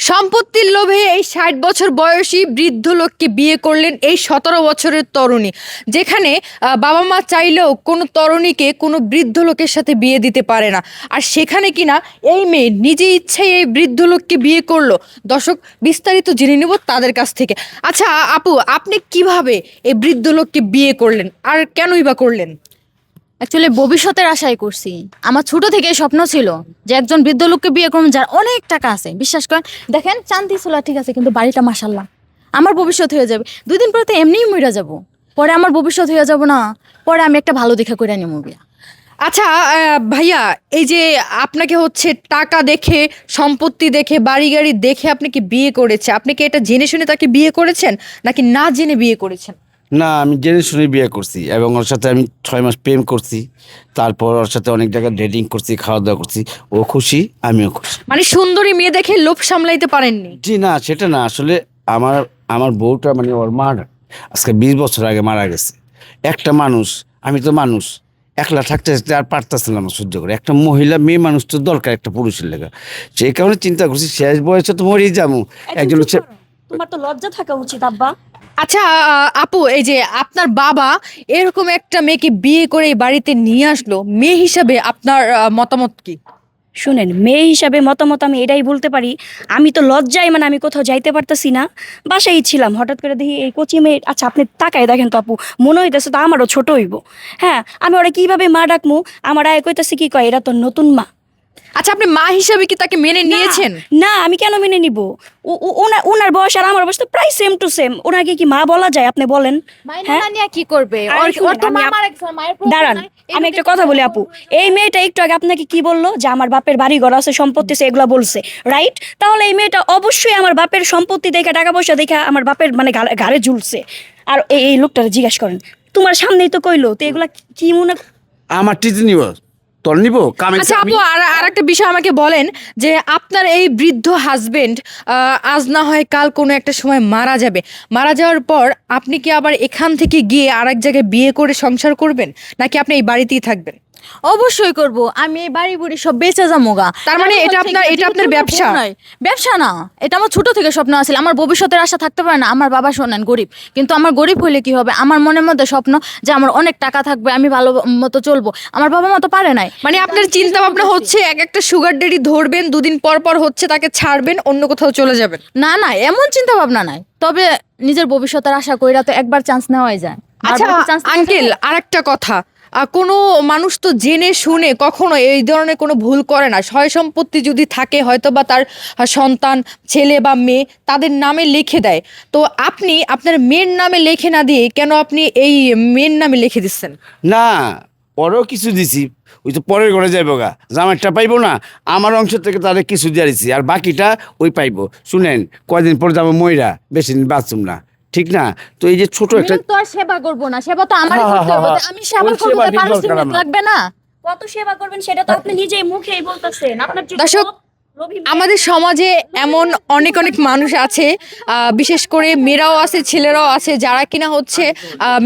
সম্পত্তির লোভে এই ৬০ বছর বয়সী বৃদ্ধ লোককে বিয়ে করলেন এই ১৭ বছরের তরুণী। যেখানে বাবা মা চাইলেও কোনো তরুণীকে কোনো বৃদ্ধ লোকের সাথে বিয়ে দিতে পারে না, আর সেখানে কিনা এই মেয়ে নিজে ইচ্ছায় এই বৃদ্ধ লোককে বিয়ে করলো। দর্শক, বিস্তারিত জেনে নেব তাদের কাছ থেকে। আচ্ছা আপু, আপনি কিভাবে এই বৃদ্ধ লোককে বিয়ে করলেন আর কেনই বা করলেন? অ্যাকচুয়ালি ভবিষ্যতের আশাই করছি। আমার ছোট থেকে স্বপ্ন ছিল যে একজন বৃদ্ধ লোককে বিয়ে করুন যার অনেক টাকা আছে। বিশ্বাস করেন, দেখেন চান্দি ছিল ঠিক আছে, কিন্তু বাড়িটা মাশাল্লাহ আমার ভবিষ্যৎ হয়ে যাবে। 2 দিন পরে তো এমনিই মরে যাব, পরে আমার ভবিষ্যৎ হয়ে যাব না, পরে আমি একটা ভালো দেখা করে নিব বিয়া। আচ্ছা ভাইয়া, এই যে আপনাকে হচ্ছে টাকা দেখে, সম্পত্তি দেখে, বাড়ি গাড়ি দেখে আপনি কি বিয়ে করেছে, আপনি কি এটা জেনে শুনে তাকে বিয়ে করেছেন নাকি না জেনে বিয়ে করেছেন? না, আমি জেনে শুনে বিয়ে করছি এবং ওর সাথে আমি 6 মাস প্রেম করছি। তারপর ওর সাথে অনেক জায়গায় ডেটিং করছি, খাওয়া দাওয়া করছি। ও খুশি, আমিও খুশি। মানে সুন্দরী মেয়ে দেখে লোভ সামলাইতে পারেননি? জি না, সেটা না। আসলে আমার আমার বউটা মানে ওর মা আজকে 20 বছর আগে মারা গেছে। একটা মানুষ, আমি তো মানুষ, একলা থাকতে থাকতে আর পারতেছিলাম না সহ্য করে। একটা মহিলা, মেয়ে মানুষ তো দরকার একটা পুরুষের লেগে। সেই কারণে চিন্তা করছি শেষ বয়সে তো মরেই যাবো। একজন হচ্ছে তোমার তো লজ্জা থাকা উচিত আব্বা। আচ্ছা আপু, এই যে আপনার বাবা এরকম একটা মেয়েকে বিয়ে করে এই বাড়িতে নিয়ে আসলো, মেয়ে হিসাবে আপনার মতামত কি? শুনেন, মেয়ে হিসাবে মতামত আমি এটাই বলতে পারি, আমি তো লজ্জায় মানে আমি কোথাও যাইতে পারতেছি না, বাসায় ছিলাম। হঠাৎ করে দেখি এই কচি মেয়ে, আচ্ছা আপনি তাকায় দেখেন তো আপু, মনে হইতেছে তো আমারও ছোট হইব। হ্যাঁ, আমি ওরা কিভাবে মা ডাকমু, আমার আয় কইতেছে কি কয় এরা তো নতুন মা। আচ্ছা, আপনি মা হিসাবে কি তাকে মেনে নিয়েছেন? না, আমি কেন মেনে নিব? ওনার বয়স আর আমার বয়স তো প্রায় সেম টু সেম, ওনাকে কি মা বলা যায় আপনি বলেন? হ্যাঁ, কি করবে? আরে শুনেন, দাঁড়ান, আমি একটা কথা বলি আপু, এই মেয়েটা একটু আগে আপনাকে কি বললো যে আমার বাপের বাড়ি ঘর আছে, সম্পত্তি আছে, এগুলা বলছে, রাইট? তাহলে এই মেয়েটা অবশ্যই আমার বাপের সম্পত্তি দেখে, টাকা পয়সা দেখে আমার বাপের মানে ঘাড়ে ঝুলছে। আর এই লোকটারে জিজ্ঞাসা করেন, তোমার সামনেই তো কইলো, তো এগুলা কি মনে? আমার টিতে নিব, তোর নিব কামে। আচ্ছা আপু, আর একটা বিষয় আমাকে বলেন যে আপনার এই বৃদ্ধ হাজবেন্ড আজ না হয় কাল কোনো একটা সময় মারা যাবে, মারা যাওয়ার পর আপনি কি আবার এখান থেকে গিয়ে আরেক জায়গায় বিয়ে করে সংসার করবেন নাকি আপনি এই বাড়িতেই থাকবেন? অবশ্যই করব। আমি এই বাড়ি বুড়ি সব বেঁচে যাবো গা। তার মানে এটা আপনার ব্যবসা? ব্যবসা না, এটা আমার ছোট থেকে স্বপ্ন আছিল। আমার ভবিষ্যতের আশা থাকতে পারে না? আমার বাবা শোনেন গরিব, কিন্তু আমার গরিব হইলে কি হবে? আমার মনের মধ্যে স্বপ্ন যে আমার অনেক টাকা থাকবে, আমি ভালো মতো চলবো। আমার বাবা মা তো পারে নাই। মানে আপনার চিন্তা ভাবনা হচ্ছে এক একটা সুগার ডেডি ধরবেন, 2 দিন পর পর হচ্ছে তাকে ছাড়বেন, অন্য কোথাও চলে যাবেন? না না, এমন চিন্তা ভাবনা নাই, তবে নিজের ভবিষ্যতের আশা কইরা তো একবার চান্স নেওয়াই যায়। আচ্ছা আঙ্কেল, আরেকটা কথা, কোনো মানুষ তো জেনে শুনে কখনো এই ধরনের কোনো ভুল করে না। সয় সম্পত্তি যদি থাকে, হয়তো বা তার সন্তান, ছেলে বা মেয়ে, তাদের নামে লিখে দেয়। তো আপনি আপনার মেয়ের নামে লিখে না দিয়ে কেন আপনি এই মেয়ের নামে লিখে দিচ্ছেন? না, ওরও কিছু দিছি, ওই তো পরের ঘরে যাইব গা, জামাইটা পাইবো না, আমার অংশ থেকে তাদের কিছু দিয়ে দিছি, আর বাকিটা ওই পাইবো। শুনেন, কয়দিন পর যাবো ময়রা, বেশি দিন বাঁচুম না, ঠিক না? তো এই যে ছোট একটা তো আর সেবা করব না, সেবা তো আমারই হ্যাঁ, করতে হবে। হ্যাঁ, আমি সেবা ওই করব, সেবাটির দরকার পারিশ্রমিক আমার। লাগবে না? কত সেবা করবেন সেটা তো আপনি নিজেই মুখেই বলতেছেন। আপনার যে দর্শক, আমাদের সমাজে এমন অনেক অনেক মানুষ আছে, বিশেষ করে মেয়েরাও আছে, ছেলেরাও আছে, যারা কিনা হচ্ছে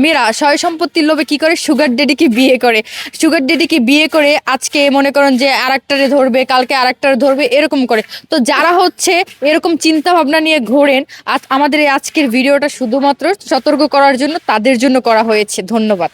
মেয়েরা সয় সম্পত্তির লোভে কি করে সুগার ডেডিকে বিয়ে করে। সুগার ডেডিকে বিয়ে করে আজকে মনে করেন যে আরেকটারে ধরবে, কালকে আরেকটারে ধরবে, এরকম করে। তো যারা হচ্ছে এরকম চিন্তা ভাবনা নিয়ে ঘোরেন, আমাদের এই আজকের ভিডিওটা শুধুমাত্র সতর্ক করার জন্য, তাদের জন্য করা হয়েছে। ধন্যবাদ।